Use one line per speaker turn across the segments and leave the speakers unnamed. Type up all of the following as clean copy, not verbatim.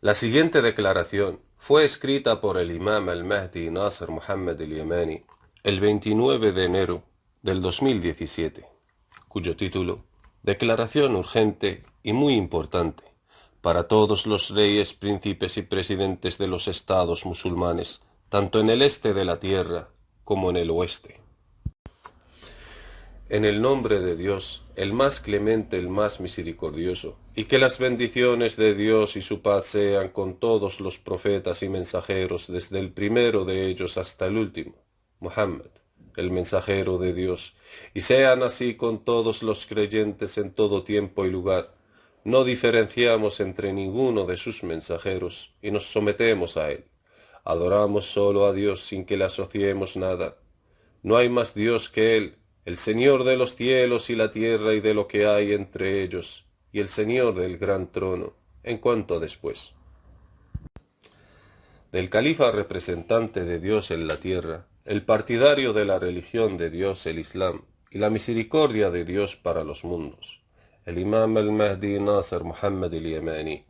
La siguiente declaración fue escrita por el imam al-Mahdi Nasser Muhammad al-Yamani el 29 de enero del 2017, cuyo título, Declaración urgente y muy importante para todos los reyes, príncipes y presidentes de los estados musulmanes, tanto en el este de la tierra como en el oeste. En el nombre de Dios, el más clemente, el más misericordioso, y que las bendiciones de Dios y su paz sean con todos los profetas y mensajeros, desde el primero de ellos hasta el último, Muhammad, el mensajero de Dios, y sean así con todos los creyentes en todo tiempo y lugar. No diferenciamos entre ninguno de sus mensajeros, y nos sometemos a él. Adoramos solo a Dios sin que le asociemos nada. No hay más Dios que Él, el Señor de los cielos y la tierra y de lo que hay entre ellos, y el Señor del gran trono, en cuanto a después. Del califa representante de Dios en la tierra, el partidario de la religión de Dios, el Islam, y la misericordia de Dios para los mundos, el imam al-Mahdi Nasser Muhammad al-Yamani,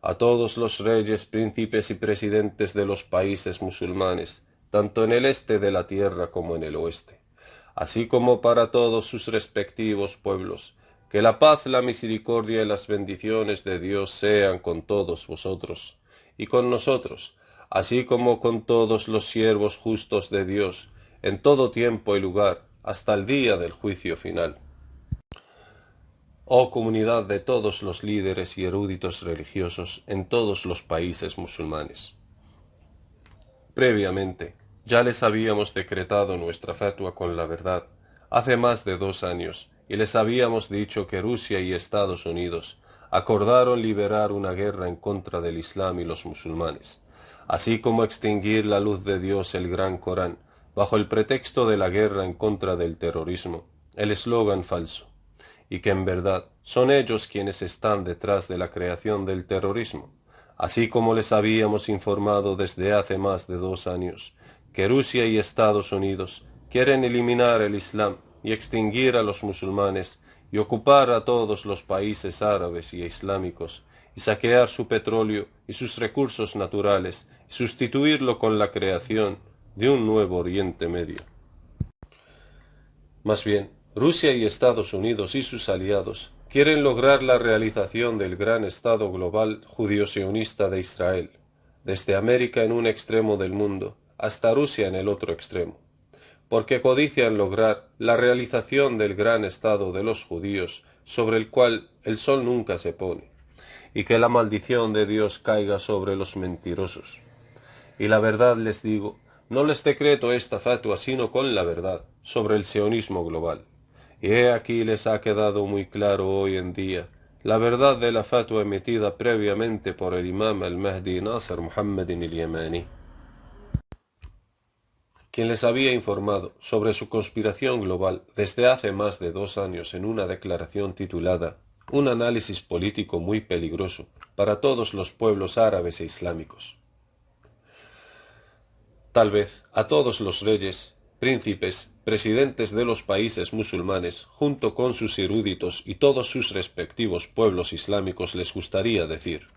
a todos los reyes, príncipes y presidentes de los países musulmanes, tanto en el este de la tierra como en el oeste, así como para todos sus respectivos pueblos, que la paz, la misericordia y las bendiciones de Dios sean con todos vosotros y con nosotros, así como con todos los siervos justos de Dios, en todo tiempo y lugar, hasta el día del juicio final. Oh comunidad de todos los líderes y eruditos religiosos en todos los países musulmanes. Previamente, ya les habíamos decretado nuestra fatua con la verdad, hace más de 2 años, y les habíamos dicho que Rusia y Estados Unidos acordaron liberar una guerra en contra del Islam y los musulmanes, así como extinguir la luz de Dios, el Gran Corán, bajo el pretexto de la guerra en contra del terrorismo, el eslogan falso, y que en verdad son ellos quienes están detrás de la creación del terrorismo, así como les habíamos informado desde hace más de 2 años, que Rusia y Estados Unidos quieren eliminar el Islam y extinguir a los musulmanes y ocupar a todos los países árabes y islámicos y saquear su petróleo y sus recursos naturales y sustituirlo con la creación de un nuevo Oriente Medio. Más bien, Rusia y Estados Unidos y sus aliados quieren lograr la realización del gran Estado global judío-sionista de Israel, desde América en un extremo del mundo hasta Rusia en el otro extremo, porque codician lograr la realización del gran Estado de los judíos sobre el cual el sol nunca se pone, y que la maldición de Dios caiga sobre los mentirosos. Y la verdad les digo, no les decreto esta fatua sino con la verdad sobre el sionismo global. Y he aquí les ha quedado muy claro hoy en día la verdad de la fatua emitida previamente por el imam al-Mahdi Nasser Muhammad al-Yamani, quien les había informado sobre su conspiración global desde hace más de 2 años en una declaración titulada Un análisis político muy peligroso para todos los pueblos árabes e islámicos. Tal vez a todos los reyes, príncipes, presidentes de los países musulmanes, junto con sus eruditos y todos sus respectivos pueblos islámicos les gustaría decir: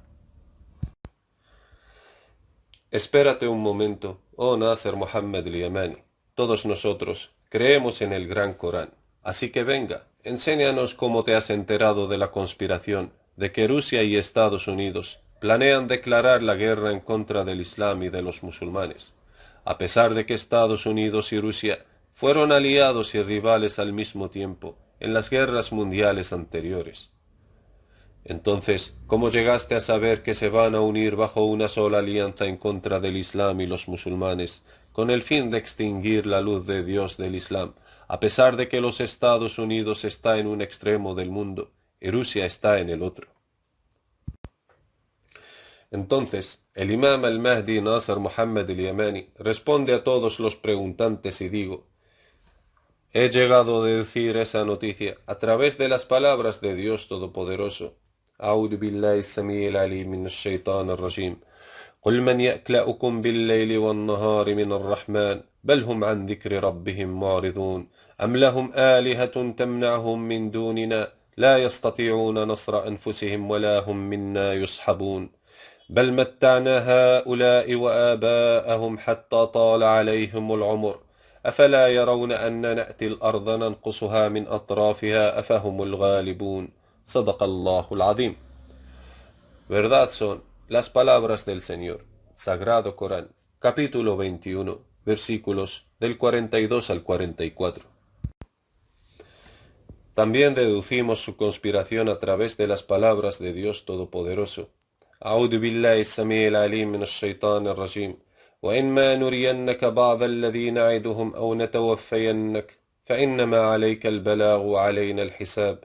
espérate un momento, oh Nasser Muhammad al-Yamani, todos nosotros creemos en el Gran Corán, así que venga, enséñanos cómo te has enterado de la conspiración de que Rusia y Estados Unidos planean declarar la guerra en contra del Islam y de los musulmanes, a pesar de que Estados Unidos y Rusia fueron aliados y rivales al mismo tiempo en las guerras mundiales anteriores. Entonces, ¿cómo llegaste a saber que se van a unir bajo una sola alianza en contra del Islam y los musulmanes, con el fin de extinguir la luz de Dios del Islam, a pesar de que los Estados Unidos está en un extremo del mundo y Rusia está en el otro? Entonces, el imam al-Mahdi Nasser Muhammad al-Yamani responde a todos los preguntantes y digo: he llegado a decir esa noticia a través de las palabras de Dios Todopoderoso. أعوذ بالله السميع العليم من الشيطان الرجيم قل من يأكلأكم بالليل والنهار من الرحمن بل هم عن ذكر ربهم معرضون أم لهم آلهة تمنعهم من دوننا لا يستطيعون نصر أنفسهم ولا هم منا يصحبون بل متعنا هؤلاء وآباءهم حتى طال عليهم العمر أفلا يرون أن نأتي الأرض ننقصها من أطرافها أفهم الغالبون صدق الله العظيم. Verdad son las palabras del Señor. Sagrado Corán, capítulo 21, versículos del 42 al 44. También deducimos su conspiración a través de las palabras de Dios Todopoderoso. أعوذ بالله السميع العليم من الشيطان الرجيم وإما نرينك بعض الذي نعدهم أو نتوفينك فإنما عليك البلاغ وعلينا الحساب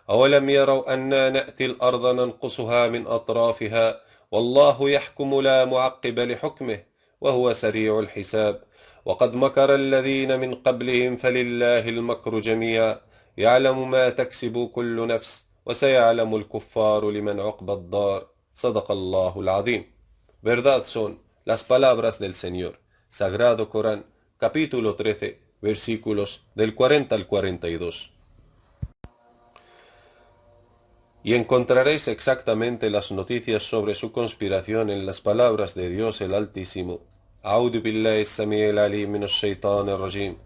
أولم يروا أنا نأتي الأرض ننقصها من أطرافها والله يحكم لا معقب لحكمه وهو سريع الحساب وقد مكر الذين من قبلهم فلله المكر جميعا يعلم ما تكسب كل نفس وسيعلم الكفار لمن عقبى الدار صدق الله العظيم. Verdad son las palabras del Señor. Sagrado Corán, capítulo 13, versículos del 40 al 42. Y encontraréis exactamente las noticias sobre su conspiración en las palabras de Dios el Altísimo. أعوذ بالله السميع العليم من الشيطان الرجيم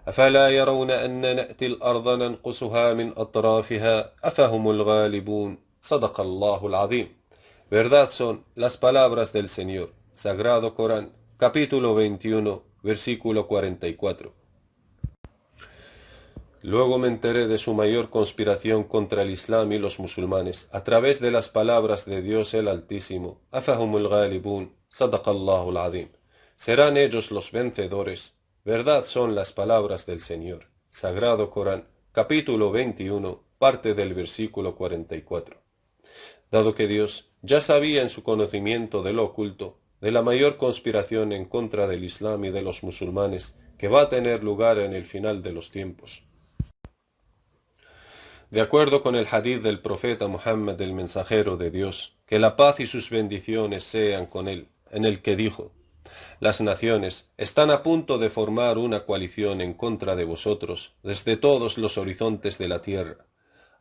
أفلا يرون أن نأتي الأرض ننقصها من أطرافها أفهم الغالبون صدق الله العظيم. Verdad son las palabras del Señor. Sagrado Corán, capítulo 21, versículo 44. Luego me enteré de su mayor conspiración contra el Islam y los musulmanes a través de las palabras de Dios el Altísimo. Afahumul ghalibun, sadaqallahu al-azim. Serán ellos los vencedores. Verdad son las palabras del Señor. Sagrado Corán, capítulo 21, parte del versículo 44. Dado que Dios ya sabía en su conocimiento de lo oculto, de la mayor conspiración en contra del Islam y de los musulmanes que va a tener lugar en el final de los tiempos. De acuerdo con el hadith del profeta Muhammad, el mensajero de Dios, que la paz y sus bendiciones sean con él, en el que dijo: las naciones están a punto de formar una coalición en contra de vosotros desde todos los horizontes de la tierra,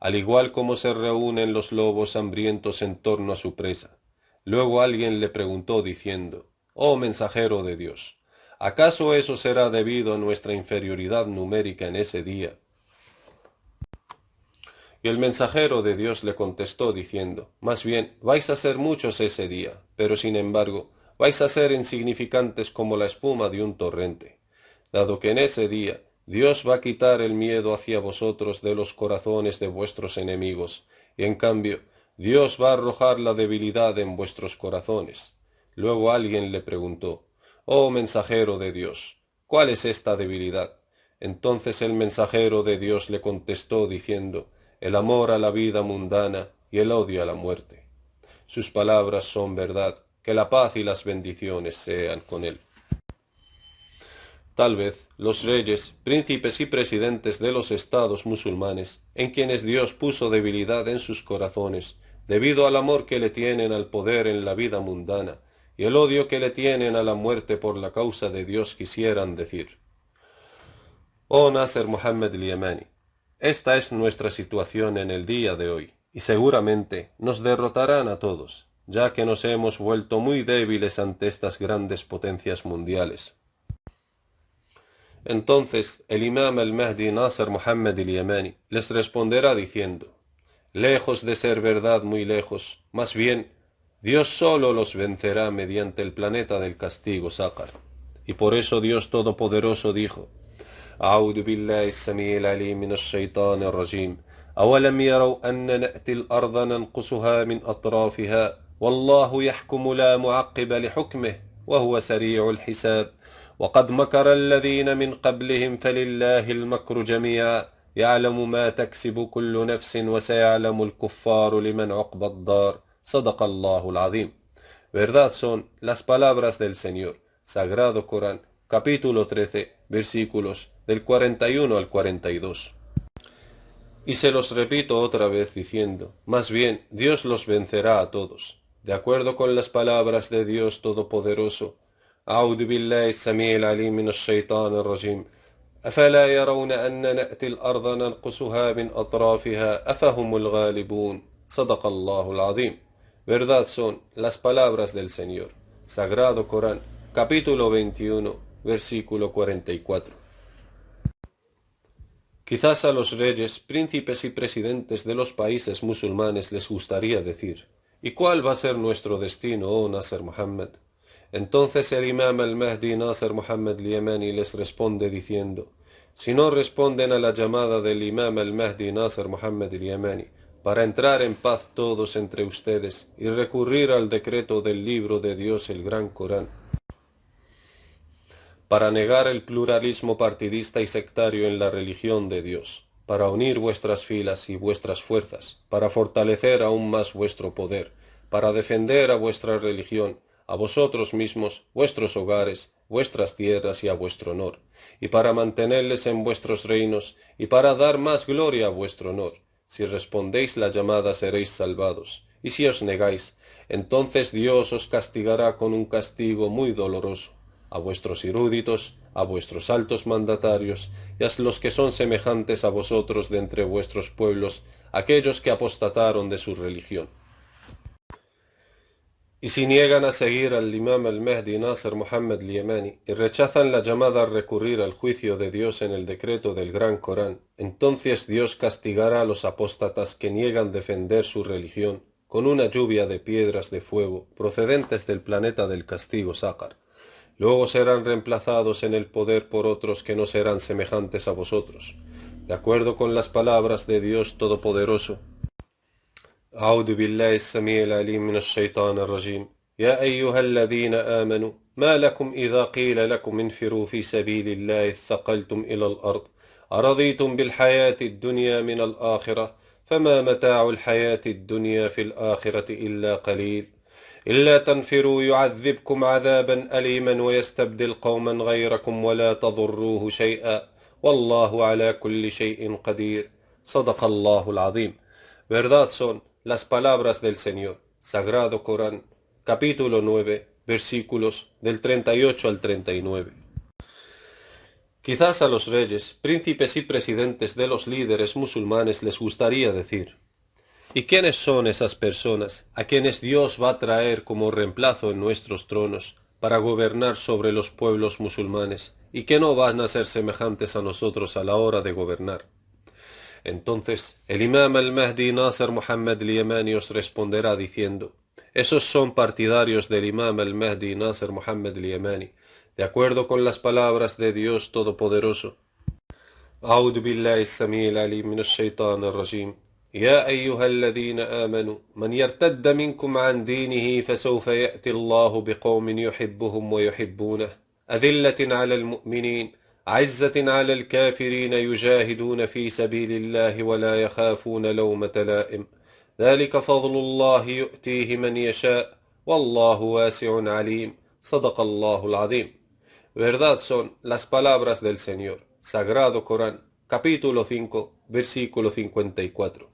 al igual como se reúnen los lobos hambrientos en torno a su presa. Luego alguien le preguntó diciendo: oh mensajero de Dios, ¿acaso eso será debido a nuestra inferioridad numérica en ese día? Y el mensajero de Dios le contestó diciendo: más bien, vais a ser muchos ese día, pero sin embargo, vais a ser insignificantes como la espuma de un torrente, dado que en ese día Dios va a quitar el miedo hacia vosotros de los corazones de vuestros enemigos, y en cambio, Dios va a arrojar la debilidad en vuestros corazones. Luego alguien le preguntó: oh mensajero de Dios, ¿cuál es esta debilidad? Entonces el mensajero de Dios le contestó diciendo: el amor a la vida mundana y el odio a la muerte. Sus palabras son verdad, que la paz y las bendiciones sean con él. Tal vez los reyes, príncipes y presidentes de los estados musulmanes, en quienes Dios puso debilidad en sus corazones, debido al amor que le tienen al poder en la vida mundana, y el odio que le tienen a la muerte por la causa de Dios, quisieran decir: oh Nasser Muhammad al-Yamani, esta es nuestra situación en el día de hoy, y seguramente nos derrotarán a todos, ya que nos hemos vuelto muy débiles ante estas grandes potencias mundiales. Entonces el imam al-Mahdi Nasser Muhammad al-Yamani les responderá diciendo: lejos de ser verdad, muy lejos, más bien, Dios solo los vencerá mediante el planeta del castigo Saqar. Y por eso Dios Todopoderoso dijo: أعوذ بالله السميع العليم من الشيطان الرجيم أولم يروا أن نأتي الأرض ننقصها من أطرافها والله يحكم لا معقب لحكمه وهو سريع الحساب وقد مكر الذين من قبلهم فلله المكر جميعا يعلم ما تكسب كل نفس وسيعلم الكفار لمن عقبى الدار صدق الله العظيم. Verdad son las palabras del Señor. Sagrado Corán, capítulo 13, versículos del 41 al 42. Y se los repito otra vez diciendo: más bien, Dios los vencerá a todos. De acuerdo con las palabras de Dios Todopoderoso: أعوذ بالله السميع العليم من الشيطان الرجيم أفلا يرون أن نأتي الأرض ننقصها من أطرافها أفهم الغالبون صدق الله العظيم. Verdad son las palabras del Señor. Sagrado Corán, capítulo 21, versículo 44. Quizás a los reyes, príncipes y presidentes de los países musulmanes les gustaría decir: ¿y cuál va a ser nuestro destino, oh Nasser Muhammad? Entonces el imam al-Mahdi Nasser Muhammad al-Yamani les responde diciendo: si no responden a la llamada del imam al-Mahdi Nasser Muhammad al-Yamani para entrar en paz todos entre ustedes y recurrir al decreto del libro de Dios, el Gran Corán, para negar el pluralismo partidista y sectario en la religión de Dios, para unir vuestras filas y vuestras fuerzas, para fortalecer aún más vuestro poder, para defender a vuestra religión, a vosotros mismos, vuestros hogares, vuestras tierras y a vuestro honor, y para mantenerles en vuestros reinos, y para dar más gloria a vuestro honor. Si respondéis la llamada seréis salvados, y si os negáis, entonces Dios os castigará con un castigo muy doloroso, a vuestros eruditos, a vuestros altos mandatarios, y a los que son semejantes a vosotros de entre vuestros pueblos, aquellos que apostataron de su religión. Y si niegan a seguir al imam al-Mahdi Nasser Muhammad al-Yamani y rechazan la llamada a recurrir al juicio de Dios en el decreto del Gran Corán, entonces Dios castigará a los apóstatas que niegan defender su religión con una lluvia de piedras de fuego procedentes del planeta del castigo Sácar. Luego serán reemplazados en el poder por otros que no serán semejantes a vosotros, de acuerdo con las palabras de Dios Todopoderoso. أعوذ بالله السميع العليم من الشيطان الرجيم. يا أيها الذين آمنوا ما لكم إذا قيل لكم انفروا في سبيل الله اثقلتم إلى الأرض أرضيتم بالحياة الدنيا من الآخرة فما متاع الحياة الدنيا في الآخرة إلا قليل إلا تنفروا يعذبكم عذابا أليما ويستبدل قوما غيركم ولا تضروه شيئا والله على كل شيء قدير. صدق الله العظيم. Verdad son las palabras del Señor. Sagrado Corán, capítulo 9, versículos del 38 al 39. Quizás a los reyes, príncipes y presidentes de los líderes musulmanes les gustaría decir: ¿y quiénes son esas personas a quienes Dios va a traer como reemplazo en nuestros tronos para gobernar sobre los pueblos musulmanes y que no van a ser semejantes a nosotros a la hora de gobernar? Entonces el imam al-Mahdi Nasser Muhammad al-Yamani os responderá diciendo: esos son partidarios del imam al-Mahdi Nasser Muhammad al-Yamani, de acuerdo con las palabras de Dios Todopoderoso. أعوذ بالله السميع العليم من الشيطان الرجيم. يا أيها الذين آمنوا من يرتد منكم عن دينه فسوف يأتي الله بقوم يحبهم ويحبونه أذلة على المؤمنين عزة على الكافرين يجاهدون في سبيل الله ولا يخافون لومة لائم ذلك فضل الله يؤتيه من يشاء والله واسع عليم. صدق الله العظيم. Verdad son las palabras del Señor. Sagrado Corán, capítulo 5, versículo 54.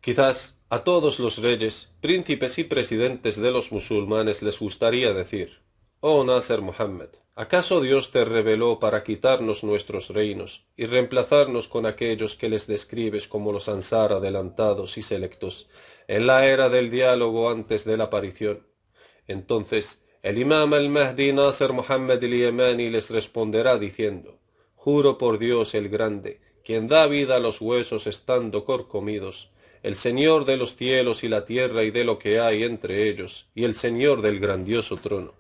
Quizás a todos los reyes, príncipes y presidentes de los musulmanes les gustaría decir: oh Nasser Muhammad, ¿acaso Dios te reveló para quitarnos nuestros reinos y reemplazarnos con aquellos que les describes como los Ansar adelantados y selectos en la era del diálogo antes de la aparición? Entonces el imam al-Mahdi Nasser Muhammad al-Yamani les responderá diciendo: juro por Dios el Grande, quien da vida a los huesos estando corcomidos, el Señor de los cielos y la tierra y de lo que hay entre ellos, y el Señor del grandioso trono,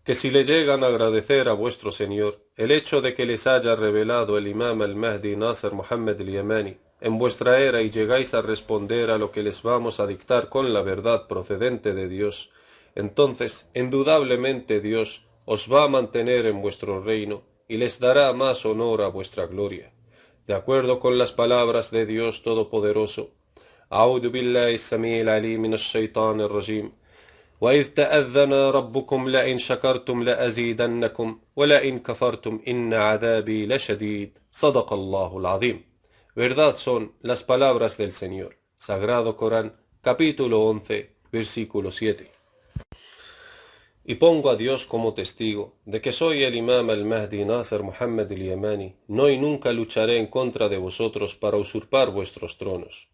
que si le llegan a agradecer a vuestro Señor el hecho de que les haya revelado el imam al-Mahdi Nasser Muhammad al-Yamani en vuestra era y llegáis a responder a lo que les vamos a dictar con la verdad procedente de Dios, entonces indudablemente Dios os va a mantener en vuestro reino y les dará más honor a vuestra gloria, de acuerdo con las palabras de Dios Todopoderoso. أعوذ بالله السميع العليم من الشيطان الرجيم. وإذ تأذن ربكم لئن شكرتم لأزيدنكم ولئن كفرتم إن عذابي لشديد. صدق الله العظيم. Verdad son las palabras del Señor. Sagrado Corán, capítulo 11, versículo 7. Y pongo a Dios como testigo de que soy el imam al-Mahdi Nasser Muhammad al-Yamani, no y nunca lucharé en contra de vosotros para usurpar vuestros tronos.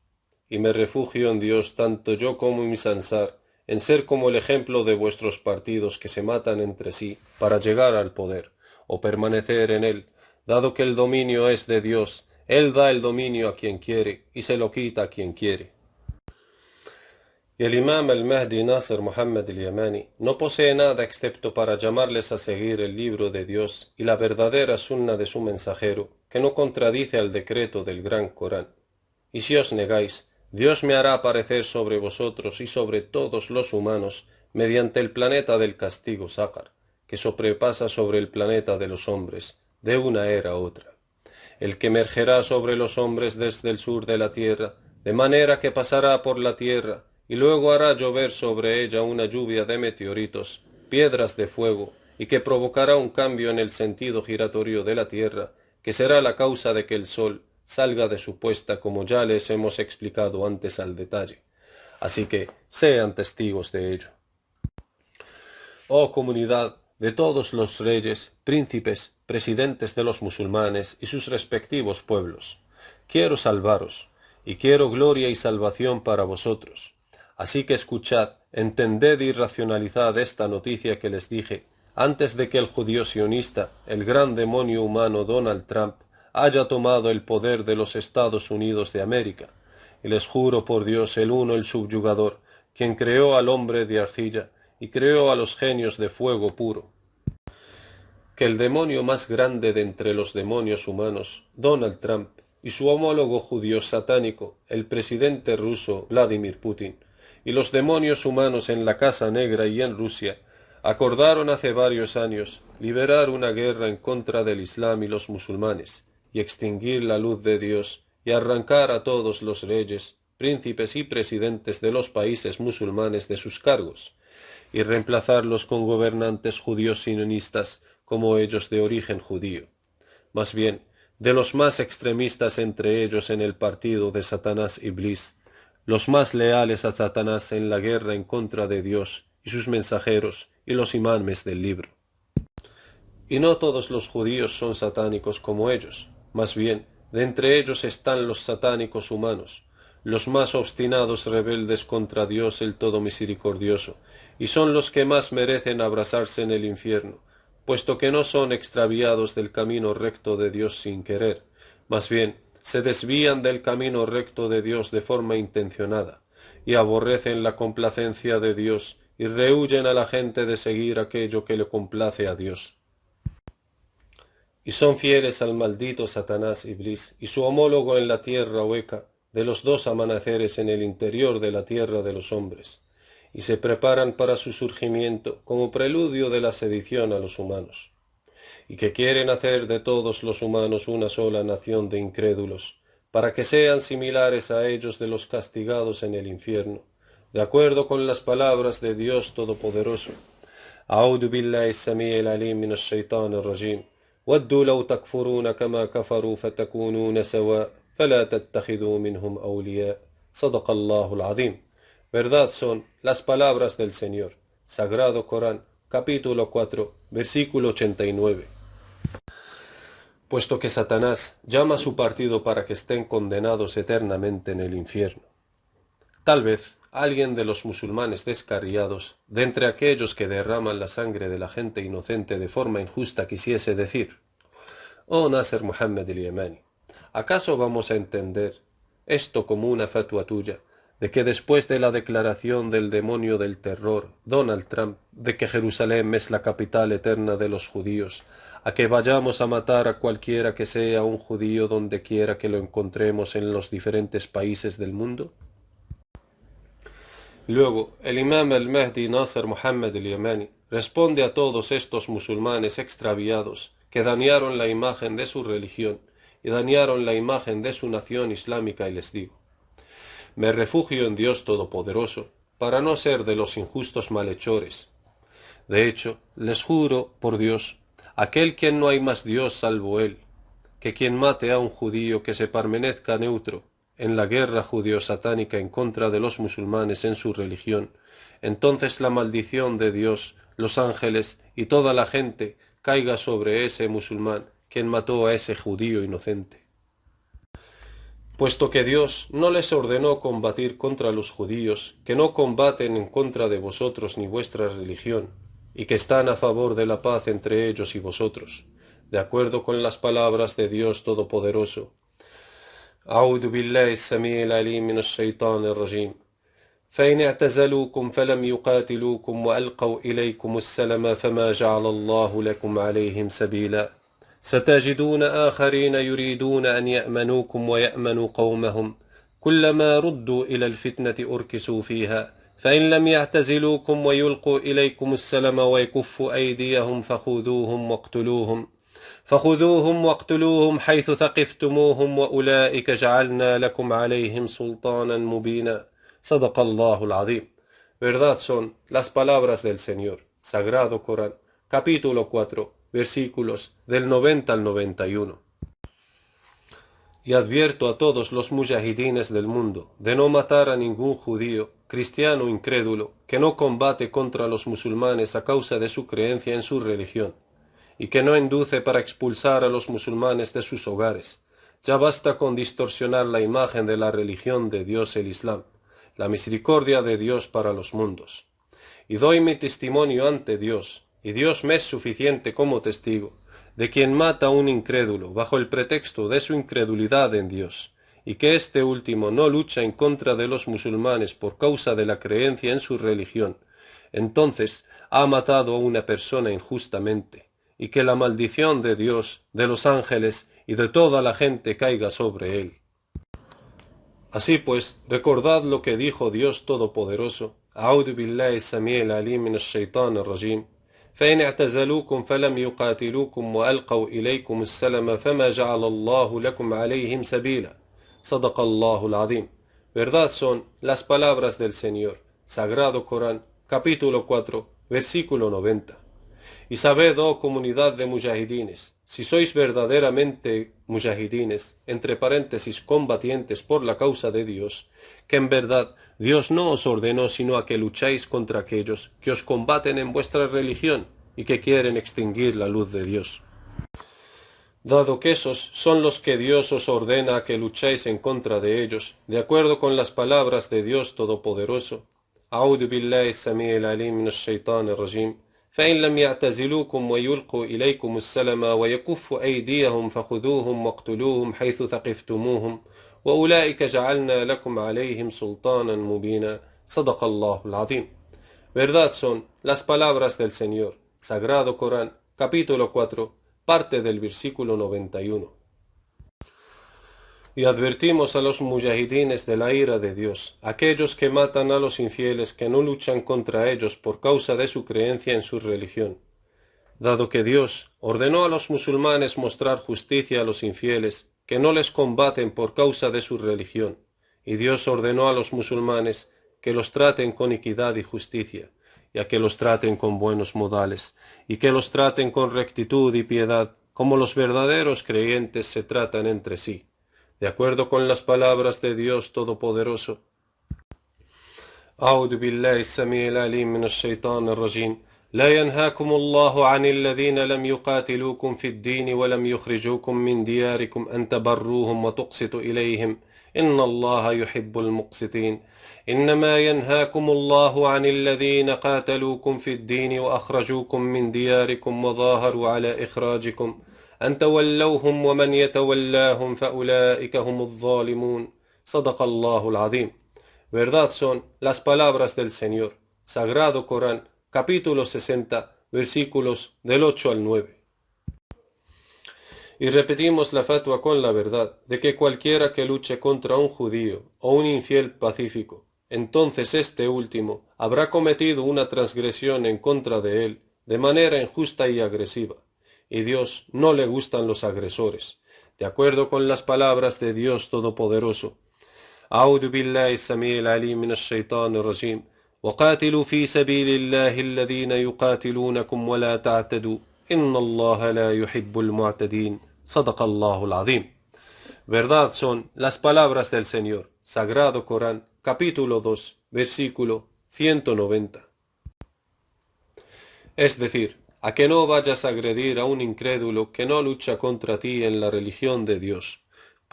y me refugio en Dios tanto yo como mis Ansar, en ser como el ejemplo de vuestros partidos que se matan entre sí para llegar al poder, o permanecer en él, dado que el dominio es de Dios, Él da el dominio a quien quiere y se lo quita a quien quiere. Y el imam al-Mahdi Nasr Muhammad al-Yamani no posee nada excepto para llamarles a seguir el libro de Dios y la verdadera sunna de su mensajero, que no contradice al decreto del gran Corán. Y si os negáis, Dios me hará aparecer sobre vosotros y sobre todos los humanos mediante el planeta del castigo Sácar, que sobrepasa sobre el planeta de los hombres, de una era a otra, el que emergerá sobre los hombres desde el sur de la tierra, de manera que pasará por la tierra, y luego hará llover sobre ella una lluvia de meteoritos, piedras de fuego, y que provocará un cambio en el sentido giratorio de la tierra, que será la causa de que el sol salga de su puesta como ya les hemos explicado antes al detalle. Así que sean testigos de ello. Oh comunidad de todos los reyes, príncipes, presidentes de los musulmanes y sus respectivos pueblos, quiero salvaros, y quiero gloria y salvación para vosotros. Así que escuchad, entended y racionalizad esta noticia que les dije, antes de que el judío sionista, el gran demonio humano Donald Trump, haya tomado el poder de los Estados Unidos de América. Y les juro por Dios el uno, el subyugador, quien creó al hombre de arcilla, y creó a los genios de fuego puro, que el demonio más grande de entre los demonios humanos, Donald Trump, y su homólogo judío satánico, el presidente ruso Vladimir Putin, y los demonios humanos en la Casa Negra y en Rusia, acordaron hace varios años liberar una guerra en contra del Islam y los musulmanes, y extinguir la luz de Dios, y arrancar a todos los reyes, príncipes y presidentes de los países musulmanes de sus cargos, y reemplazarlos con gobernantes judíos sionistas como ellos de origen judío. Más bien, de los más extremistas entre ellos en el partido de Satanás Iblis, los más leales a Satanás en la guerra en contra de Dios y sus mensajeros y los imames del libro. Y no todos los judíos son satánicos como ellos, más bien, de entre ellos están los satánicos humanos, los más obstinados rebeldes contra Dios el Todo Misericordioso, y son los que más merecen abrasarse en el infierno, puesto que no son extraviados del camino recto de Dios sin querer, más bien se desvían del camino recto de Dios de forma intencionada, y aborrecen la complacencia de Dios, y rehuyen a la gente de seguir aquello que le complace a Dios. Y son fieles al maldito Satanás Iblis y su homólogo en la tierra hueca, de los dos amaneceres en el interior de la tierra de los hombres, y se preparan para su surgimiento como preludio de la sedición a los humanos, y que quieren hacer de todos los humanos una sola nación de incrédulos, para que sean similares a ellos de los castigados en el infierno, de acuerdo con las palabras de Dios Todopoderoso. أعوذ بالله السميع العليم من الشيطان الرجيم ودوا لو تكفرون كما كفروا فتكونون سواء فلا تتخذوا منهم أولياء صدق الله العظيم. Verdad son las palabras del Señor. Sagrado Corán, capítulo 4, versículo 89. Puesto que Satanás llama a su partido para que estén condenados eternamente en el infierno. Tal vez alguien de los musulmanes descarriados, de entre aquellos que derraman la sangre de la gente inocente de forma injusta, quisiese decir: oh Nasr Muhammad al-Yamani, ¿acaso vamos a entender esto como una fatua tuya, de que después de la declaración del demonio del terror, Donald Trump, de que Jerusalén es la capital eterna de los judíos, a que vayamos a matar a cualquiera que sea un judío donde quiera que lo encontremos en los diferentes países del mundo? Luego, el imam al-Mahdi Nasr Muhammad al-Yamani responde a todos estos musulmanes extraviados que dañaron la imagen de su religión y dañaron la imagen de su nación islámica, y les digo: me refugio en Dios Todopoderoso para no ser de los injustos malhechores. De hecho, les juro por Dios, aquel quien no hay más Dios salvo Él, que quien mate a un judío que se permanezca neutro en la guerra judío-satánica en contra de los musulmanes en su religión, entonces la maldición de Dios, los ángeles y toda la gente caiga sobre ese musulmán quien mató a ese judío inocente. puesto que Dios no les ordenó combatir contra los judíos, que no combaten en contra de vosotros ni vuestra religión, y que están a favor de la paz entre ellos y vosotros, de acuerdo con las palabras de Dios Todopoderoso. أعوذ بالله السميع العليم من الشيطان الرجيم فإن اعتزلوكم فلم يقاتلوكم وألقوا إليكم السلم فما جعل الله لكم عليهم سبيلا ستجدون آخرين يريدون أن يأمنوكم ويأمنوا قومهم كلما ردوا إلى الفتنة أركسوا فيها فإن لم يعتزلوكم ويلقوا إليكم السلم ويكفوا أيديهم فخذوهم واقتلوهم حيث ثقفتموهم وأولئك جعلنا لكم عليهم سلطانا مبينا صدق الله العظيم. Verdad son las palabras del Señor, Sagrado Corán, capítulo 4, versículos del 90 al 91. Y advierto a todos los mujahidines del mundo de no matar a ningún judío, cristiano incrédulo, que no combate contra los musulmanes a causa de su creencia en su religión, y que no induce para expulsar a los musulmanes de sus hogares. Ya basta con distorsionar la imagen de la religión de Dios el Islam, la misericordia de Dios para los mundos. Y doy mi testimonio ante Dios, y Dios me es suficiente como testigo, de quien mata a un incrédulo bajo el pretexto de su incredulidad en Dios, y que este último no lucha en contra de los musulmanes por causa de la creencia en su religión, entonces ha matado a una persona injustamente, y que la maldición de Dios, de los ángeles y de toda la gente caiga sobre él. Así pues, recordad lo que dijo Dios Todopoderoso, أعوذ بالله السميع العليم من الشيطان الرجيم فإن اعتزلوكم فلم يقاتلوكم وألقوا إليكم السلم فما جعل الله لكم عليهم سبيلا صدق الله العظيم. Verdad son las palabras del Señor, Sagrado Corán, capítulo 4, versículo 90. Y sabed, oh comunidad de mujahidines, si sois verdaderamente mujahidines, entre paréntesis combatientes por la causa de Dios, que en verdad Dios no os ordenó sino a que lucháis contra aquellos que os combaten en vuestra religión y que quieren extinguir la luz de Dios. Dado que esos son los que Dios os ordena a que lucháis en contra de ellos, de acuerdo con las palabras de Dios Todopoderoso, أعوذ بالله السميع العليم من الشيطان الرجيم فإن لم يعتزلوكم ويلقوا إليكم السلم ويكفوا أيديهم فخذوهم واقتلوهم حيث ثقفتموهم وأولئك جعلنا لكم عليهم سلطانا مبينا صدق الله العظيم. Verdad son las palabras del Señor, Sagrado Corán, capítulo 4, parte del versículo 91. Y advertimos a los mujahidines de la ira de Dios, aquellos que matan a los infieles que no luchan contra ellos por causa de su creencia en su religión. Dado que Dios ordenó a los musulmanes mostrar justicia a los infieles que no les combaten por causa de su religión, y Dios ordenó a los musulmanes que los traten con equidad y justicia, y a que los traten con buenos modales, y que los traten con rectitud y piedad, como los verdaderos creyentes se tratan entre sí, de acuerdo con las palabras de Dios Todopoderoso. أعوذ بالله السميع العليم من الشيطان الرجيم لا ينهاكم الله عن الذين لم يقاتلوكم في الدين ولم يخرجوكم من دياركم أن تبروهم وتقسطوا إليهم إن الله يحب المقسطين إنما ينهاكم الله عن الذين قاتلوكم في الدين وأخرجوكم من دياركم وظاهروا على إخراجكم أن تولوهم ومن يتولاهم فأولئك هم الظالمون صدق الله العظيم. Verdad son las palabras del Señor, Sagrado Corán, capítulo 60, versículos del 8 al 9. Y repetimos la fatwa con la verdad de que cualquiera que luche contra un judío o un infiel pacífico, entonces este último habrá cometido una transgresión en contra de él de manera injusta y agresiva, y Dios no le gustan los agresores, de acuerdo con las palabras de Dios Todopoderoso. أعوذ بالله السميع العليم من الشيطان الرجيم وقاتلوا في سبيل الله الذين يقاتلونكم ولا تعتدوا إن الله لا يحب المعتدين صدق الله العظيم. Verdad son las palabras del Señor, Sagrado Corán, capítulo 2, versículo 190. Es decir, a que no vayas a agredir a un incrédulo que no lucha contra ti en la religión de Dios,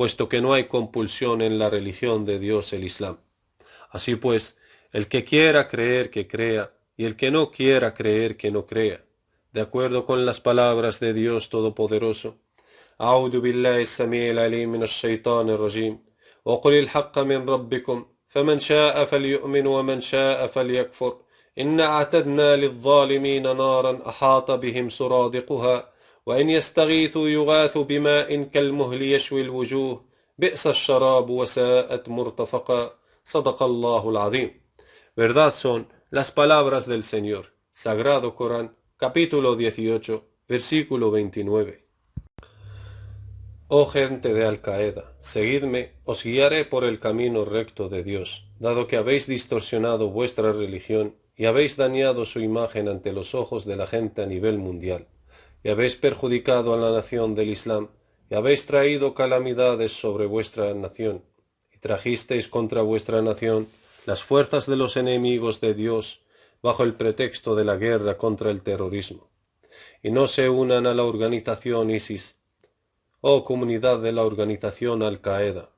puesto que no hay compulsión en la religión de Dios el Islam. Así pues, el que quiera creer que crea, y el que no quiera creer que no crea, de acuerdo con las palabras de Dios Todopoderoso. أعوذ بالله السميع العليم من الشيطان الرجيم وقل الحق من ربكم فمن شاء فليؤمن ومن شاء فليكفر إنا أعتدنا للظالمين نارا أحاط بهم سرادقها وإن يستغيثوا يغاثوا بماء كالمهل يشوي الوجوه بئس الشراب وساءت مرتفقا صدق الله العظيم. Verdad son las palabras del Señor. Sagrado Corán, capítulo 18, versículo 29. Oh gente de Al-Qaeda, seguidme, os guiaré por el camino recto de Dios, dado que habéis distorsionado vuestra religión y habéis dañado su imagen ante los ojos de la gente a nivel mundial, y habéis perjudicado a la nación del Islam, y habéis traído calamidades sobre vuestra nación, y trajisteis contra vuestra nación las fuerzas de los enemigos de Dios, bajo el pretexto de la guerra contra el terrorismo. Y no se unan a la organización ISIS, oh comunidad de la organización Al-Qaeda,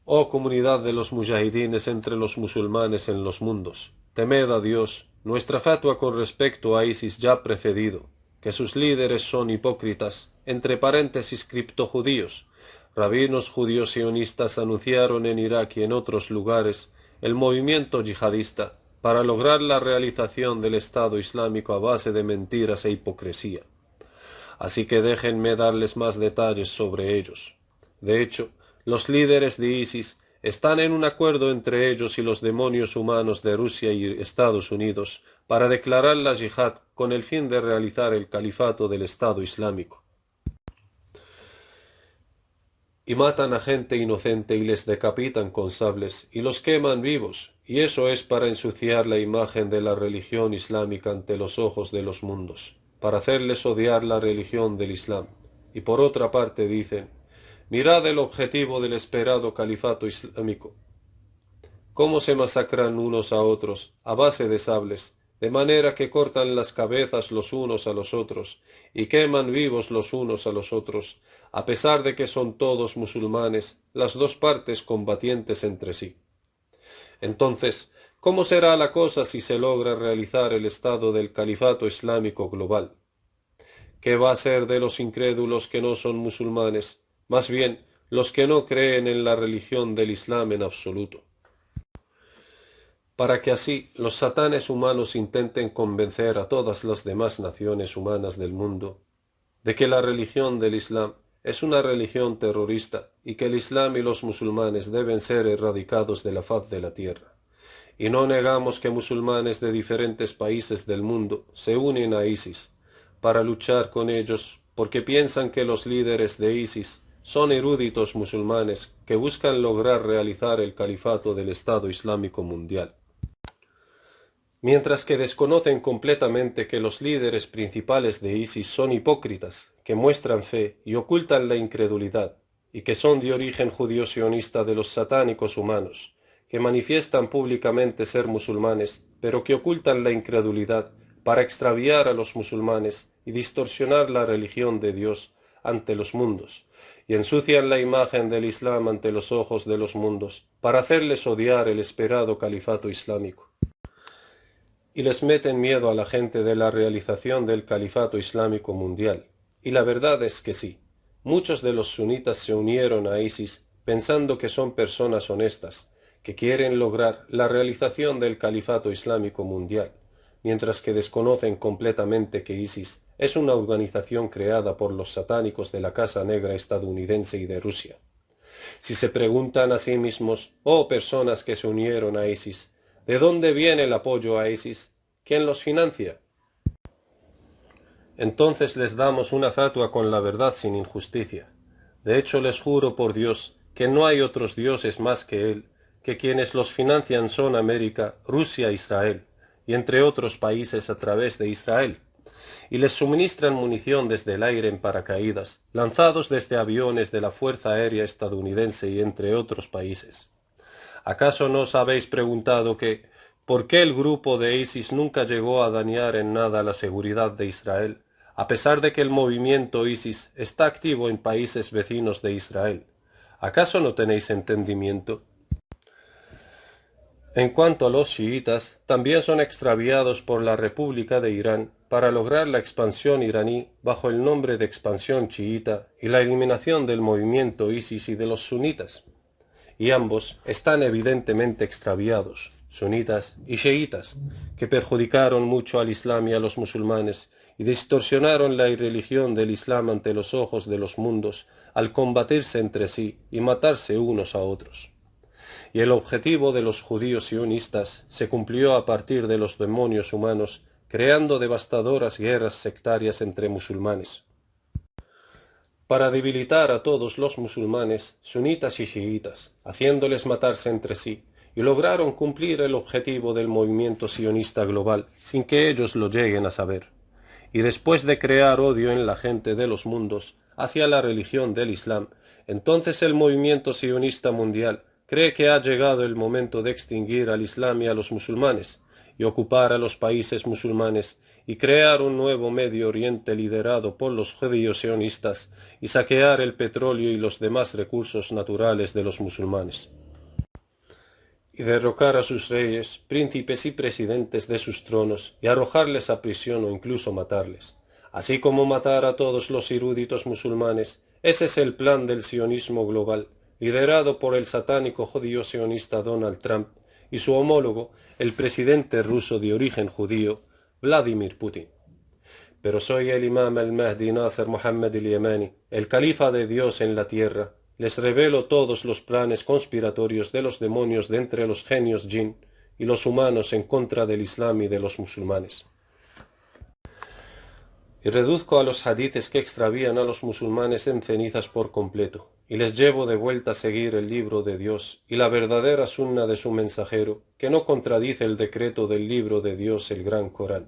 oh comunidad de los mujahidines entre los musulmanes en los mundos, temed a Dios. Nuestra fatua con respecto a ISIS ya precedido, que sus líderes son hipócritas, entre paréntesis criptojudíos. Rabinos judíos sionistas anunciaron en Irak y en otros lugares el movimiento yihadista para lograr la realización del Estado Islámico a base de mentiras e hipocresía. Así que déjenme darles más detalles sobre ellos. De hecho, los líderes de ISIS están en un acuerdo entre ellos y los demonios humanos de Rusia y Estados Unidos para declarar la yihad con el fin de realizar el califato del Estado Islámico. Y matan a gente inocente y les decapitan con sables y los queman vivos, y eso es para ensuciar la imagen de la religión islámica ante los ojos de los mundos, para hacerles odiar la religión del Islam. Y por otra parte dicen, mirad el objetivo del esperado califato islámico, cómo se masacran unos a otros a base de sables, de manera que cortan las cabezas los unos a los otros y queman vivos los unos a los otros, a pesar de que son todos musulmanes, las dos partes combatientes entre sí. Entonces, ¿cómo será la cosa si se logra realizar el estado del califato islámico global? ¿Qué va a ser de los incrédulos que no son musulmanes? Más bien, los que no creen en la religión del Islam en absoluto. Para que así los satanes humanos intenten convencer a todas las demás naciones humanas del mundo de que la religión del Islam es una religión terrorista y que el Islam y los musulmanes deben ser erradicados de la faz de la tierra. Y no negamos que musulmanes de diferentes países del mundo se unen a ISIS para luchar con ellos porque piensan que los líderes de ISIS son eruditos musulmanes que buscan lograr realizar el califato del Estado Islámico mundial. Mientras que desconocen completamente que los líderes principales de ISIS son hipócritas, que muestran fe y ocultan la incredulidad, y que son de origen judío-sionista de los satánicos humanos, que manifiestan públicamente ser musulmanes, pero que ocultan la incredulidad para extraviar a los musulmanes y distorsionar la religión de Dios ante los mundos, y ensucian la imagen del Islam ante los ojos de los mundos, para hacerles odiar el esperado califato islámico. Y les meten miedo a la gente de la realización del califato islámico mundial. Y la verdad es que sí, muchos de los sunitas se unieron a ISIS pensando que son personas honestas, que quieren lograr la realización del califato islámico mundial, mientras que desconocen completamente que ISIS es una organización creada por los satánicos de la Casa Negra estadounidense y de Rusia. Si se preguntan a sí mismos, oh personas que se unieron a ISIS, ¿de dónde viene el apoyo a ISIS? ¿Quién los financia? Entonces les damos una fatua con la verdad sin injusticia. De hecho les juro por Dios que no hay otros dioses más que Él, que quienes los financian son América, Rusia e Israel, y entre otros países a través de Israel, y les suministran munición desde el aire en paracaídas, lanzados desde aviones de la Fuerza Aérea estadounidense y entre otros países. ¿Acaso no os habéis preguntado por qué el grupo de ISIS nunca llegó a dañar en nada la seguridad de Israel, a pesar de que el movimiento ISIS está activo en países vecinos de Israel. ¿Acaso no tenéis entendimiento? En cuanto a los chiitas, también son extraviados por la República de Irán para lograr la expansión iraní bajo el nombre de expansión chiita y la eliminación del movimiento ISIS y de los sunitas. Y ambos están evidentemente extraviados, sunitas y chiitas, que perjudicaron mucho al Islam y a los musulmanes y distorsionaron la religión del Islam ante los ojos de los mundos al combatirse entre sí y matarse unos a otros. Y el objetivo de los judíos sionistas se cumplió a partir de los demonios humanos, creando devastadoras guerras sectarias entre musulmanes. Para debilitar a todos los musulmanes, sunitas y chiitas, haciéndoles matarse entre sí, y lograron cumplir el objetivo del movimiento sionista global, sin que ellos lo lleguen a saber. Y después de crear odio en la gente de los mundos hacia la religión del Islam, entonces el movimiento sionista mundial cree que ha llegado el momento de extinguir al Islam y a los musulmanes, y ocupar a los países musulmanes, y crear un nuevo Medio Oriente liderado por los judíos sionistas, y saquear el petróleo y los demás recursos naturales de los musulmanes, y derrocar a sus reyes, príncipes y presidentes de sus tronos, y arrojarles a prisión o incluso matarles, así como matar a todos los eruditos musulmanes. Ese es el plan del sionismo global, liderado por el satánico judío sionista Donald Trump y su homólogo, el presidente ruso de origen judío, Vladimir Putin. Pero soy el imam al-Mahdi Nasser Muhammad al-Yamani, el califa de Dios en la tierra. Les revelo todos los planes conspiratorios de los demonios de entre los genios jinn y los humanos en contra del Islam y de los musulmanes. Y reduzco a los hadices que extravían a los musulmanes en cenizas por completo, y les llevo de vuelta a seguir el libro de Dios y la verdadera sunna de su mensajero, que no contradice el decreto del libro de Dios, el gran Corán.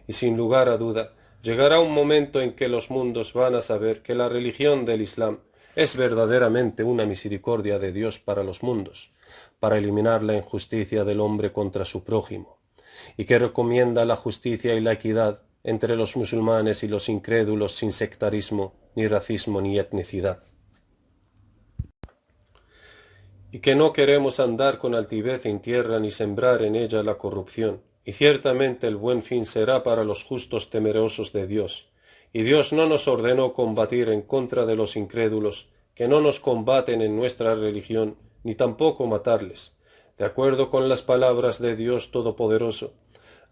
Y sin lugar a duda, llegará un momento en que los mundos van a saber que la religión del Islam es verdaderamente una misericordia de Dios para los mundos, para eliminar la injusticia del hombre contra su prójimo, y que recomienda la justicia y la equidad entre los musulmanes y los incrédulos sin sectarismo, ni racismo, ni etnicidad. Y que no queremos andar con altivez en tierra ni sembrar en ella la corrupción, y ciertamente el buen fin será para los justos temerosos de Dios. Y Dios no nos ordenó combatir en contra de los incrédulos, que no nos combaten en nuestra religión, ni tampoco matarles, de acuerdo con las palabras de Dios Todopoderoso.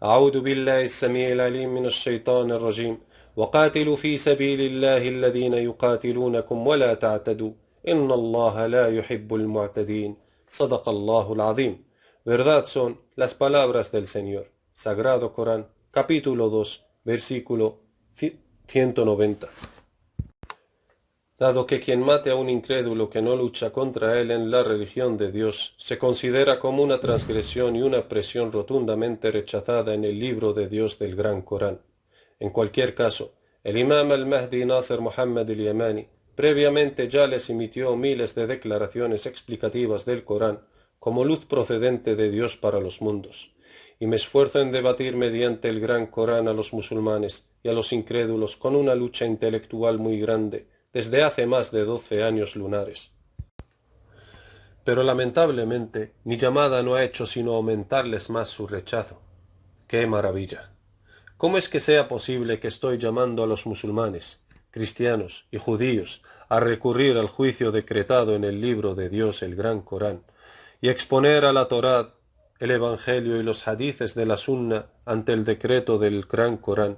أعوذ بالله السميع العليم من الشيطان الرجيم وقاتلوا في سبيل الله الذين يقاتلونكم ولا تعتدوا إن الله لا يحب المعتدين صدق الله العظيم. Verdad son las palabras del Señor. Sagrado Corán, capítulo 2, versículo 190. Dado que quien mate a un incrédulo que no lucha contra él en la religión de Dios se considera como una transgresión y una presión rotundamente rechazada en el libro de Dios del Gran Corán. En cualquier caso, el imam al-Mahdi Nasser Muhammad al-Yamani previamente ya les emitió miles de declaraciones explicativas del Corán como luz procedente de Dios para los mundos, y me esfuerzo en debatir mediante el Gran Corán a los musulmanes y a los incrédulos con una lucha intelectual muy grande, desde hace más de 12 años lunares. Pero lamentablemente mi llamada no ha hecho sino aumentarles más su rechazo. ¡Qué maravilla! ¿Cómo es que sea posible que estoy llamando a los musulmanes, cristianos y judíos a recurrir al juicio decretado en el libro de Dios, el Gran Corán, y exponer a la Torá, el Evangelio y los hadices de la Sunna ante el decreto del Gran Corán,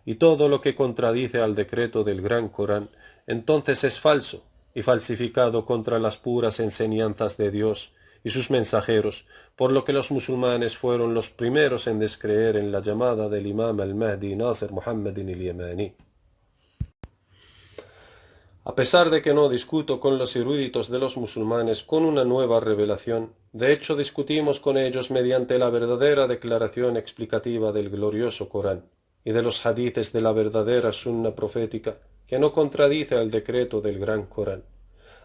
y todo lo que contradice al decreto del Gran Corán, entonces es falso y falsificado contra las puras enseñanzas de Dios y sus mensajeros, por lo que los musulmanes fueron los primeros en descreer en la llamada del imam al-Mahdi Nasser Muhammad al-Yamani. A pesar de que no discuto con los eruditos de los musulmanes con una nueva revelación, de hecho discutimos con ellos mediante la verdadera declaración explicativa del glorioso Corán y de los hadices de la verdadera sunna profética, que no contradice al decreto del Gran Corán.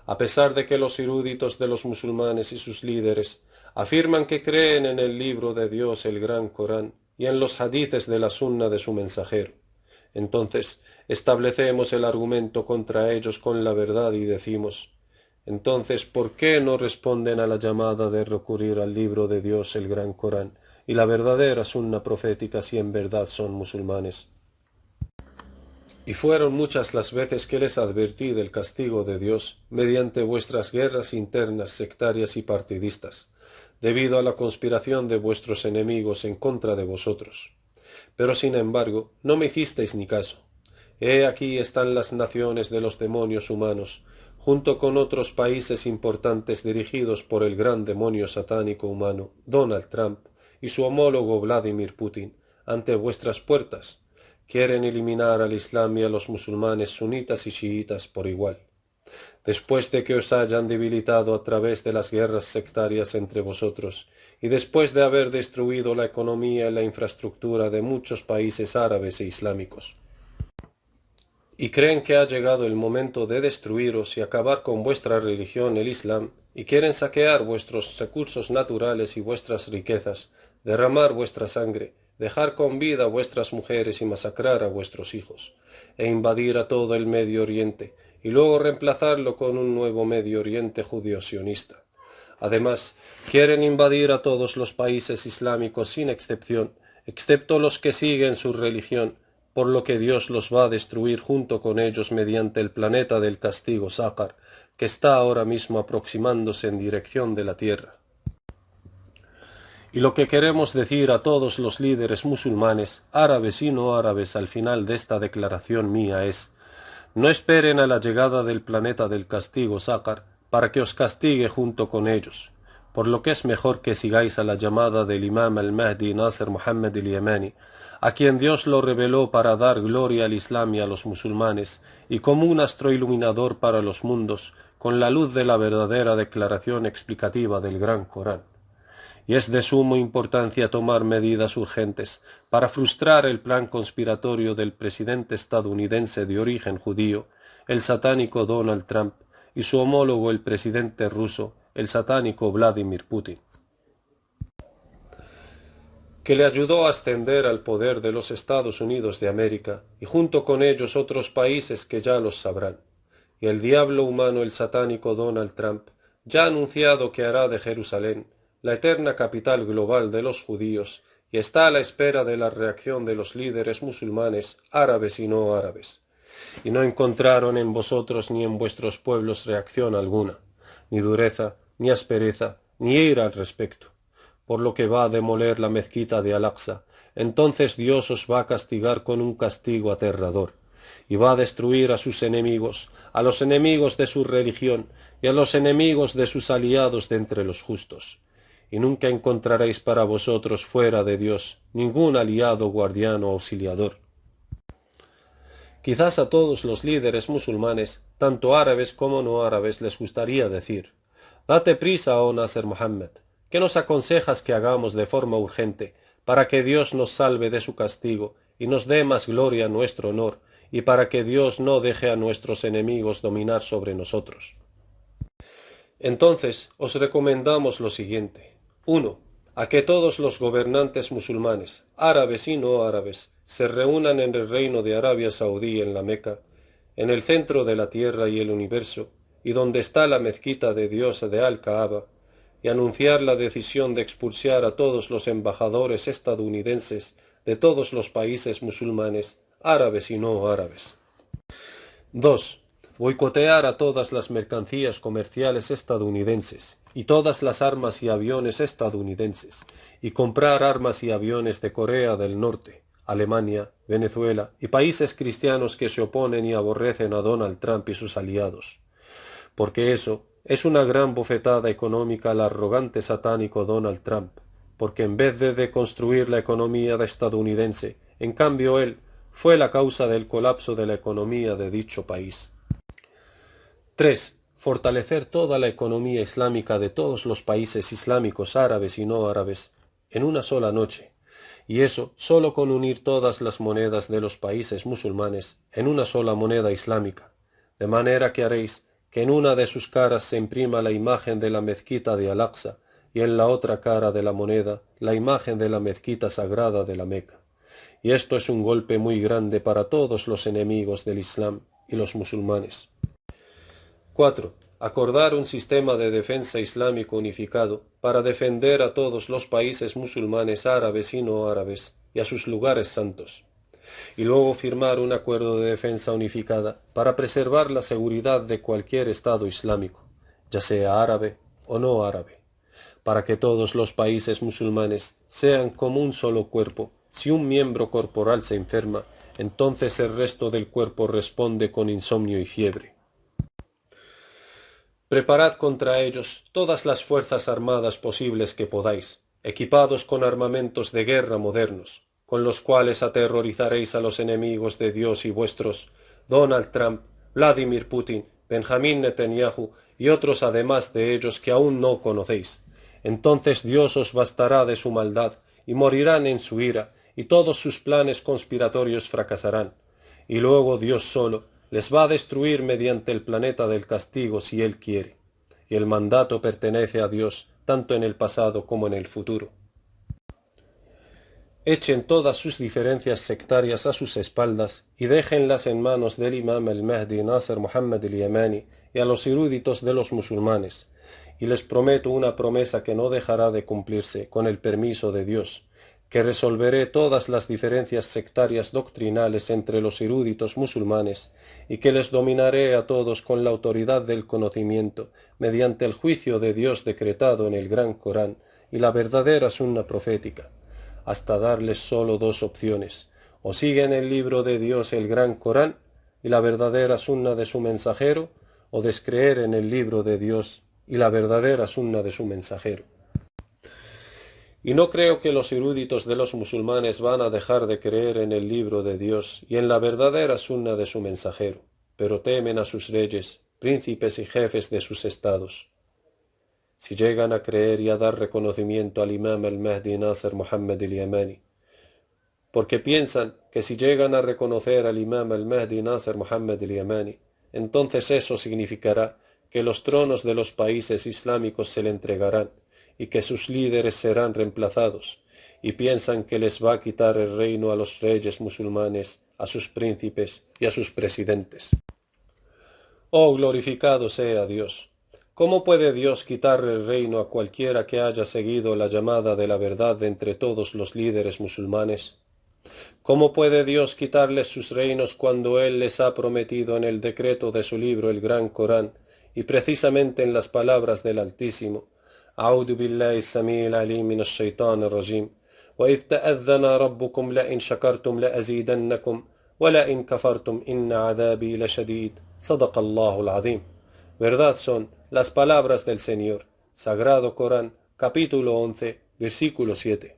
A pesar de que los eruditos de los musulmanes y sus líderes afirman que creen en el libro de Dios, el Gran Corán, y en los hadices de la sunna de su mensajero, Entonces establecemos el argumento contra ellos con la verdad y decimos: entonces, ¿por qué no responden a la llamada de recurrir al libro de Dios, el Gran Corán, y la verdadera sunna profética si en verdad son musulmanes? Y fueron muchas las veces que les advertí del castigo de Dios mediante vuestras guerras internas sectarias y partidistas, debido a la conspiración de vuestros enemigos en contra de vosotros. Pero sin embargo, no me hicisteis ni caso. He aquí están las naciones de los demonios humanos, junto con otros países importantes dirigidos por el gran demonio satánico humano, Donald Trump, y su homólogo Vladimir Putin, ante vuestras puertas. Quieren eliminar al Islam y a los musulmanes sunitas y chiitas por igual. Después de que os hayan debilitado a través de las guerras sectarias entre vosotros, y después de haber destruido la economía y la infraestructura de muchos países árabes e islámicos. Y creen que ha llegado el momento de destruiros y acabar con vuestra religión, el Islam, y quieren saquear vuestros recursos naturales y vuestras riquezas, derramar vuestra sangre, dejar con vida a vuestras mujeres y masacrar a vuestros hijos, e invadir a todo el Medio Oriente, y luego reemplazarlo con un nuevo Medio Oriente judío-sionista. Además, quieren invadir a todos los países islámicos sin excepción, excepto los que siguen su religión, por lo que Dios los va a destruir junto con ellos mediante el planeta del castigo Sácar, que está ahora mismo aproximándose en dirección de la tierra. Y lo que queremos decir a todos los líderes musulmanes, árabes y no árabes, al final de esta declaración mía es: no esperen a la llegada del planeta del castigo Sácar para que os castigue junto con ellos, por lo que es mejor que sigáis a la llamada del imam al-Mahdi Nasser Muhammad al-Yamani, a quien Dios lo reveló para dar gloria al Islam y a los musulmanes, y como un astro iluminador para los mundos, con la luz de la verdadera declaración explicativa del Gran Corán. Y es de suma importancia tomar medidas urgentes para frustrar el plan conspiratorio del presidente estadounidense de origen judío, el satánico Donald Trump, y su homólogo el presidente ruso, el satánico Vladimir Putin, que le ayudó a ascender al poder de los Estados Unidos de América, y junto con ellos otros países que ya los sabrán. Y el diablo humano, el satánico Donald Trump, ya ha anunciado que hará de Jerusalén la eterna capital global de los judíos, y está a la espera de la reacción de los líderes musulmanes, árabes y no árabes. Y no encontraron en vosotros ni en vuestros pueblos reacción alguna, ni dureza, ni aspereza, ni ira al respecto, por lo que va a demoler la mezquita de Al-Aqsa. Entonces Dios os va a castigar con un castigo aterrador, y va a destruir a sus enemigos, a los enemigos de su religión, y a los enemigos de sus aliados de entre los justos. Y nunca encontraréis para vosotros fuera de Dios ningún aliado, guardián o auxiliador. Quizás a todos los líderes musulmanes, tanto árabes como no árabes, les gustaría decir: date prisa, oh Nasser Muhammad, ¿qué nos aconsejas que hagamos de forma urgente para que Dios nos salve de su castigo y nos dé más gloria a nuestro honor, y para que Dios no deje a nuestros enemigos dominar sobre nosotros? Entonces os recomendamos lo siguiente: 1. A que todos los gobernantes musulmanes, árabes y no árabes, se reúnan en el reino de Arabia Saudí en la Meca, en el centro de la tierra y el universo, y donde está la mezquita de Dios de Al-Kaaba, y anunciar la decisión de expulsar a todos los embajadores estadounidenses de todos los países musulmanes, árabes y no árabes. 2. Boicotear a todas las mercancías comerciales estadounidenses y todas las armas y aviones estadounidenses, y comprar armas y aviones de Corea del Norte, Alemania, Venezuela y países cristianos que se oponen y aborrecen a Donald Trump y sus aliados. Porque eso es una gran bofetada económica al arrogante satánico Donald Trump, porque en vez de deconstruir la economía estadounidense, en cambio él fue la causa del colapso de la economía de dicho país. 3. Fortalecer toda la economía islámica de todos los países islámicos, árabes y no árabes, en una sola noche, y eso solo con unir todas las monedas de los países musulmanes en una sola moneda islámica, de manera que haréis que en una de sus caras se imprima la imagen de la mezquita de Al-Aqsa, y en la otra cara de la moneda la imagen de la mezquita sagrada de la Meca, Y esto es un golpe muy grande para todos los enemigos del Islam y los musulmanes. 4. Acordar un sistema de defensa islámico unificado para defender a todos los países musulmanes árabes y no árabes y a sus lugares santos. Y luego firmar un acuerdo de defensa unificada para preservar la seguridad de cualquier Estado islámico, ya sea árabe o no árabe, para que todos los países musulmanes sean como un solo cuerpo. Si un miembro corporal se enferma, entonces el resto del cuerpo responde con insomnio y fiebre. Preparad contra ellos todas las fuerzas armadas posibles que podáis, equipados con armamentos de guerra modernos, con los cuales aterrorizaréis a los enemigos de Dios y vuestros, Donald Trump, Vladimir Putin, Benjamín Netanyahu y otros además de ellos que aún no conocéis. Entonces Dios os bastará de su maldad, y morirán en su ira, y todos sus planes conspiratorios fracasarán. Y luego Dios solo les va a destruir mediante el planeta del castigo si Él quiere. Y el mandato pertenece a Dios, tanto en el pasado como en el futuro. Echen todas sus diferencias sectarias a sus espaldas y déjenlas en manos del imam al-Mahdi Nasser Muhammad al-Yamani y a los eruditos de los musulmanes. Y les prometo una promesa que no dejará de cumplirse, con el permiso de Dios, que resolveré todas las diferencias sectarias doctrinales entre los eruditos musulmanes y que les dominaré a todos con la autoridad del conocimiento, mediante el juicio de Dios decretado en el Gran Corán y la verdadera sunna profética, hasta darles solo dos opciones: o siguen el libro de Dios, el Gran Corán, y la verdadera sunna de su mensajero, o descreer en el libro de Dios y la verdadera sunna de su mensajero. Y no creo que los eruditos de los musulmanes van a dejar de creer en el libro de Dios y en la verdadera sunna de su mensajero, pero temen a sus reyes, príncipes y jefes de sus estados. Si llegan a creer y a dar reconocimiento al imam al-Mahdi Nasser Muhammad al-Yamani, porque piensan que si llegan a reconocer al imam al-Mahdi Nasser Muhammad al-Yamani, entonces eso significará que los tronos de los países islámicos se le entregarán y que sus líderes serán reemplazados, y piensan que les va a quitar el reino a los reyes musulmanes, a sus príncipes y a sus presidentes. Oh, glorificado sea Dios. ¿Cómo puede Dios quitar el reino a cualquiera que haya seguido la llamada de la verdad de entre todos los líderes musulmanes? ¿Cómo puede Dios quitarles sus reinos cuando Él les ha prometido en el decreto de su libro, el Gran Corán, y precisamente en las palabras del Altísimo: أعوذ بالله السميع العليم من الشيطان الرجيم وإذ تأذن ربكم لئن شكرتم لأزيدنكم ولئن كفرتم إن عذابي لشديد صدق الله العظيم? Verdad son las palabras del Señor. Sagrado Corán, capítulo 11, versículo 7.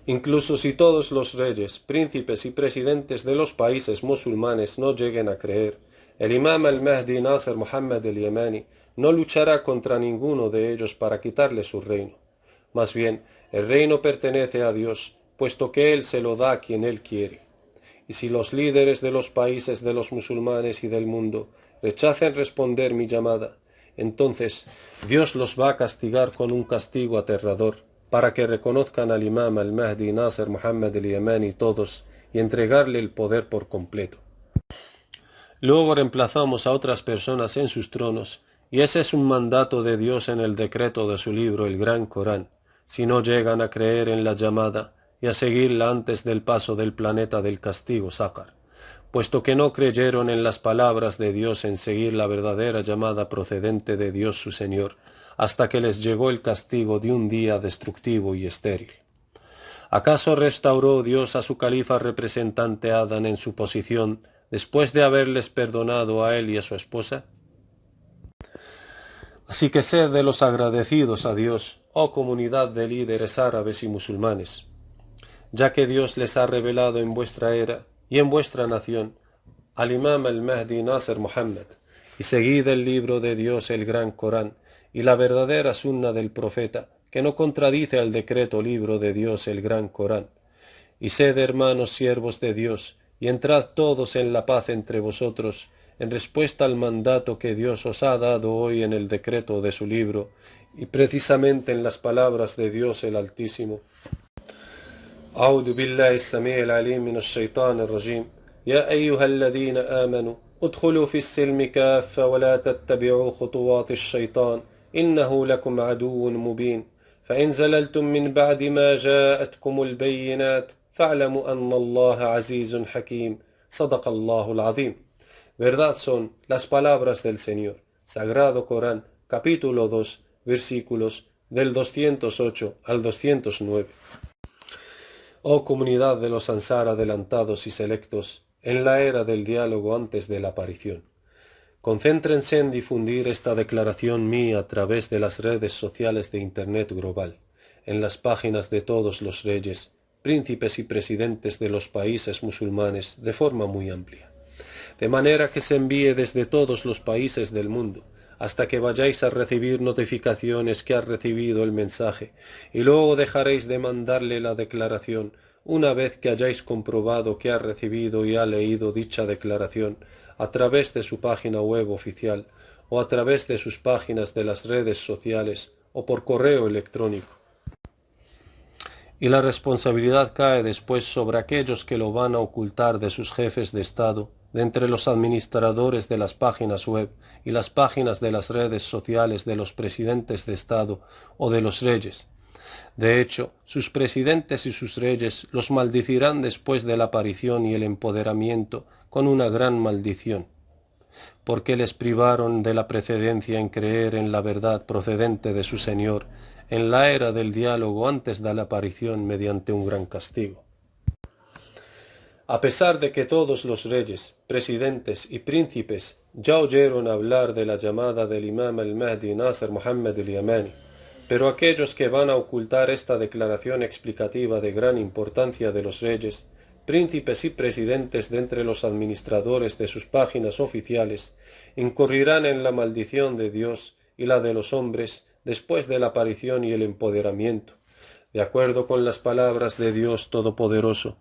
Incluso si todos los reyes, príncipes y presidentes de los países musulmanes no lleguen a creer, el imam al-Mahdi Nasser Muhammad al-Yamani no luchará contra ninguno de ellos para quitarle su reino. Más bien, el reino pertenece a Dios, puesto que Él se lo da a quien Él quiere. Y si los líderes de los países de los musulmanes y del mundo rechacen responder mi llamada, entonces Dios los va a castigar con un castigo aterrador, para que reconozcan al imam al-Mahdi Nasser Muhammad al-Yamani todos y entregarle el poder por completo. Luego reemplazamos a otras personas en sus tronos, y ese es un mandato de Dios en el decreto de su libro, el Gran Corán, si no llegan a creer en la llamada y a seguirla antes del paso del planeta del castigo Sácar, puesto que no creyeron en las palabras de Dios en seguir la verdadera llamada procedente de Dios su Señor, hasta que les llegó el castigo de un día destructivo y estéril. ¿Acaso restauró Dios a su califa representante Adán en su posición después de haberles perdonado a él y a su esposa? Así que sed de los agradecidos a Dios, oh comunidad de líderes árabes y musulmanes, ya que Dios les ha revelado en vuestra era y en vuestra nación al imam al-Mahdi Nasser Muhammad, y seguid el libro de Dios, el Gran Corán, y la verdadera sunna del profeta, que no contradice al decreto libro de Dios, el Gran Corán. Y sed hermanos siervos de Dios, y entrad todos en la paz entre vosotros, en respuesta al mandato que Dios os ha dado hoy en el decreto de su libro, y precisamente en las palabras de Dios el Altísimo. أعوذ بالله السميع العليم من الشيطان الرجيم يا أيها الذين آمنوا ادخلوا في السلم كافة ولا تتبعوا خطوات الشيطان إنه لكم عدو مبين فإن زللتم من بعد ما جاءتكم البينات فاعلموا أن الله عزيز حكيم صدق الله العظيم. Verdad son las palabras del Señor. Sagrado Corán, capítulo 2, versículos del 208 al 209. Oh comunidad de los Ansar adelantados y selectos, en la era del diálogo antes de la aparición, concéntrense en difundir esta declaración mía a través de las redes sociales de Internet global, en las páginas de todos los reyes, príncipes y presidentes de los países musulmanes de forma muy amplia, de manera que se envíe desde todos los países del mundo, hasta que vayáis a recibir notificaciones que ha recibido el mensaje, y luego dejaréis de mandarle la declaración una vez que hayáis comprobado que ha recibido y ha leído dicha declaración a través de su página web oficial o a través de sus páginas de las redes sociales o por correo electrónico. Y la responsabilidad cae después sobre aquellos que lo van a ocultar de sus jefes de Estado, de entre los administradores de las páginas web y las páginas de las redes sociales de los presidentes de Estado o de los reyes. De hecho, sus presidentes y sus reyes los maldecirán después de la aparición y el empoderamiento con una gran maldición, porque les privaron de la precedencia en creer en la verdad procedente de su Señor en la era del diálogo antes de la aparición mediante un gran castigo. A pesar de que todos los reyes, presidentes y príncipes ya oyeron hablar de la llamada del imam al-Mahdi Nasser Muhammad al-Yamani, pero aquellos que van a ocultar esta declaración explicativa de gran importancia de los reyes, príncipes y presidentes de entre los administradores de sus páginas oficiales, incurrirán en la maldición de Dios y la de los hombres después de la aparición y el empoderamiento, de acuerdo con las palabras de Dios Todopoderoso.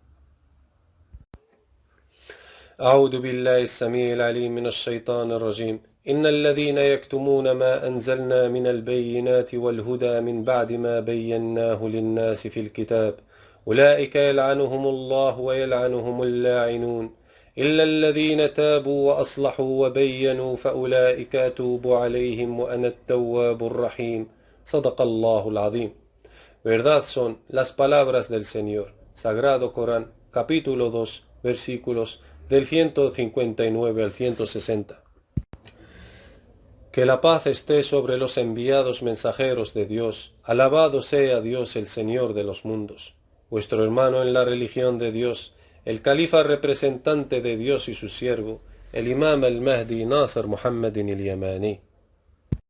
أعوذ بالله السميع العليم من الشيطان الرجيم إن الذين يكتمون ما أنزلنا من البينات والهدى من بعد ما بيناه للناس في الكتاب أولئك يلعنهم الله ويلعنهم اللاعنون إلا الذين تابوا وأصلحوا وبينوا فأولئك أتوب عليهم وأنا التواب الرحيم صدق الله العظيم. Verdad son las palabras del Señor. Sagrado Corán, capítulo 2, versículos del 159 al 160. Que la paz esté sobre los enviados mensajeros de Dios. Alabado sea Dios el Señor de los mundos. Vuestro hermano en la religión de Dios, el califa representante de Dios y su siervo, el imam al-Mahdi Nasser Muhammad al-Yamani.